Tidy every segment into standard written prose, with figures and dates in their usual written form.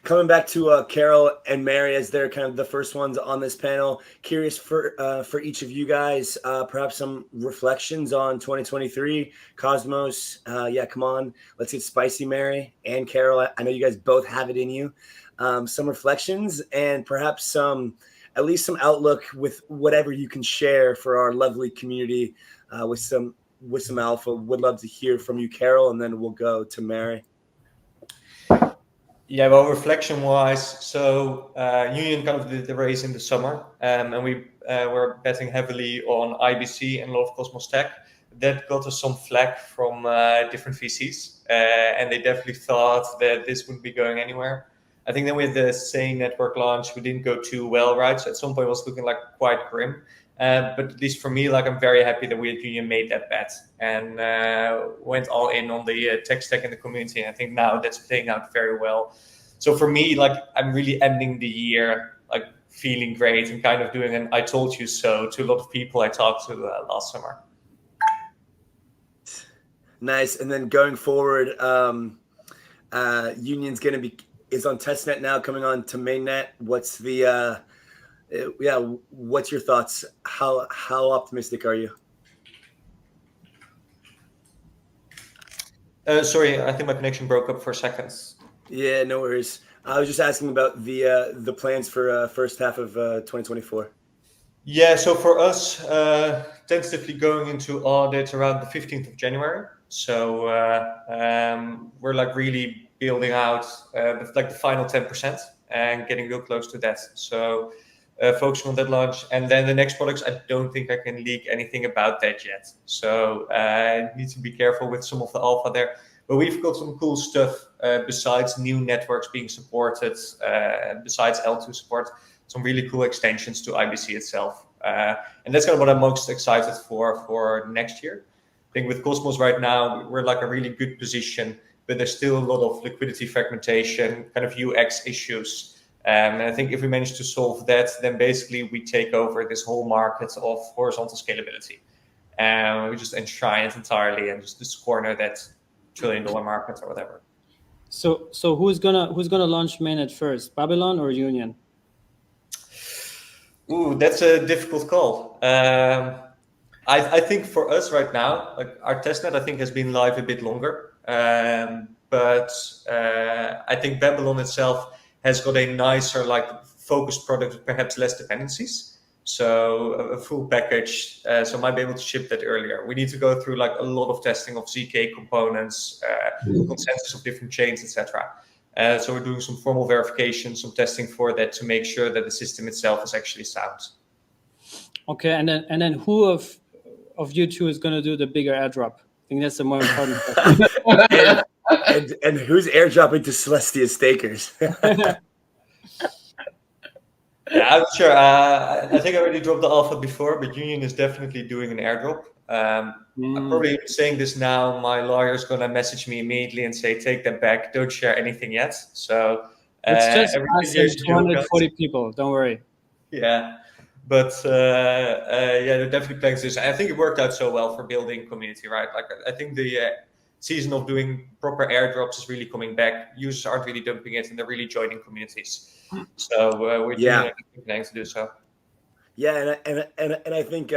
coming back to Carol and Mary as they're kind of the first ones on this panel. Curious for each of you guys, perhaps some reflections on 2023. Cosmos, yeah, come on, let's get spicy, Mary and Carol. I know you guys both have it in you. Some reflections and perhaps at least some outlook with whatever you can share for our lovely community with some alpha. Would love to hear from you, Carol, and then we'll go to Mary. Yeah, well, reflection-wise, so Union kind of did the raise in the summer, and we were betting heavily on IBC and a lot of Cosmos Tech. That got us some flack from different VCs, and they definitely thought that this wouldn't be going anywhere. I think then with the same network launch, we didn't go too well, right? So at some point it was looking like quite grim. But at least for me, like I'm very happy that we at Union made that bet and went all in on the tech stack in the community. And I think now that's playing out very well. So for me, like I'm really ending the year like feeling great and kind of doing an "I told you so" to a lot of people I talked to last summer. Nice. And then going forward, Union's is on testnet now, coming on to mainnet. What's the what's your thoughts? How optimistic are you? Sorry, I think my connection broke up for a second. Yeah, no worries. I was just asking about the plans for first half of 2024. Yeah, so for us, tentatively going into audit around the 15th of January. So we're like really building out like the final 10% and getting real close to that. So focusing on that launch. And then the next products, I don't think I can leak anything about that yet. So need to be careful with some of the alpha there. But we've got some cool stuff besides new networks being supported, besides L2 support, some really cool extensions to IBC itself. And that's kind of what I'm most excited for next year. I think with Cosmos right now, we're like a really good position, but there's still a lot of liquidity fragmentation, kind of UX issues. And I think if we manage to solve that, then basically we take over this whole market of horizontal scalability. And we just enshrine it entirely and just corner that $1 trillion market or whatever. So who's gonna launch mainnet first, Babylon or Union? Ooh, that's a difficult call. I think for us right now, like our testnet, I think has been live a bit longer. But I think Babylon itself has got a nicer, like focused product with perhaps less dependencies. So a full package, so might be able to ship that earlier. We need to go through like a lot of testing of ZK components, consensus of different chains, etc. So we're doing some formal verification, some testing for that to make sure that the system itself is actually sound. Okay, and then who of you two is going to do the bigger airdrop? I think that's the more important question. and who's airdropping to Celestia stakers? Yeah, I'm sure. I think I already dropped the alpha before, but Union is definitely doing an airdrop. I'm probably saying this now. My lawyer's going to message me immediately and say, take that back. Don't share anything yet. So it's just us and 240 people. Don't worry. Yeah. But yeah, they're definitely playing this. I think it worked out so well for building community, right? Like I think the season of doing proper airdrops is really coming back. Users aren't really dumping it, and they're really joining communities. So we're doing everything to do so. Yeah, and I think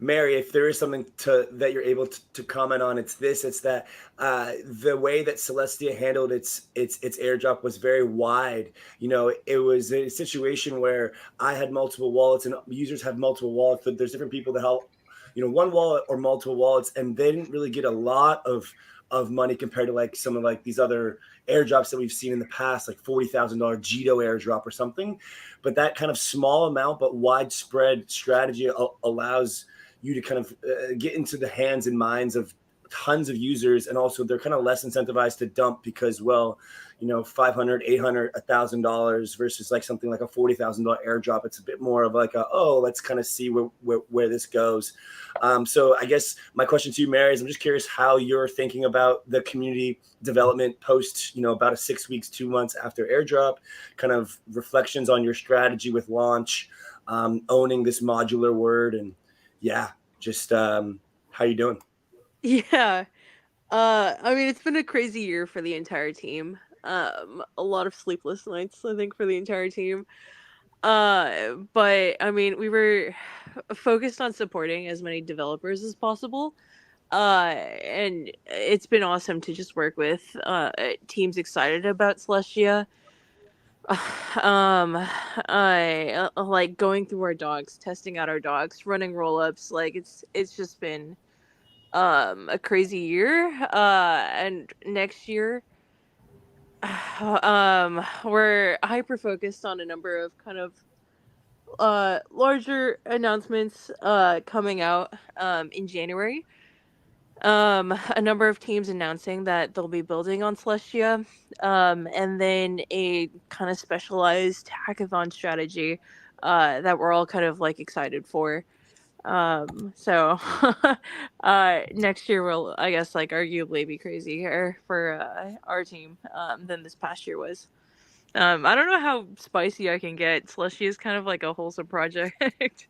Mary, if there is something that you're able to comment on, it's this. It's that the way that Celestia handled its airdrop was very wide. You know, it was a situation where I had multiple wallets and users have multiple wallets. But there's different people that help, one wallet or multiple wallets, and they didn't really get a lot of money compared to like some of like these other airdrops that we've seen in the past, like $40,000 Jito airdrop or something. But that kind of small amount but widespread strategy allows you to kind of get into the hands and minds of tons of users, and also they're kind of less incentivized to dump because, well, $500, $800, $1,000 versus like something like a $40,000 airdrop. It's a bit more of like let's kind of see where this goes. So I guess my question to you, Mary, is I'm just curious how you're thinking about the community development post, about a 6 weeks, 2 months after airdrop, kind of reflections on your strategy with launch, owning this modular word, and just how you doing? Yeah. I mean, it's been a crazy year for the entire team. a lot of sleepless nights, I think, for the entire team. But I mean, we were focused on supporting as many developers as possible. And it's been awesome to just work with teams excited about Celestia. I like going through our dogs, testing out our dogs, running rollups. Like it's just been a crazy year. And next year, we're hyper focused on a number of kind of larger announcements coming out in January. A number of teams announcing that they'll be building on Celestia, and then a kind of specialized hackathon strategy that we're all kind of like excited for. So next year will, I guess, like arguably be crazier for our team than this past year was. I don't know how spicy I can get. Celestia is kind of like a wholesome project.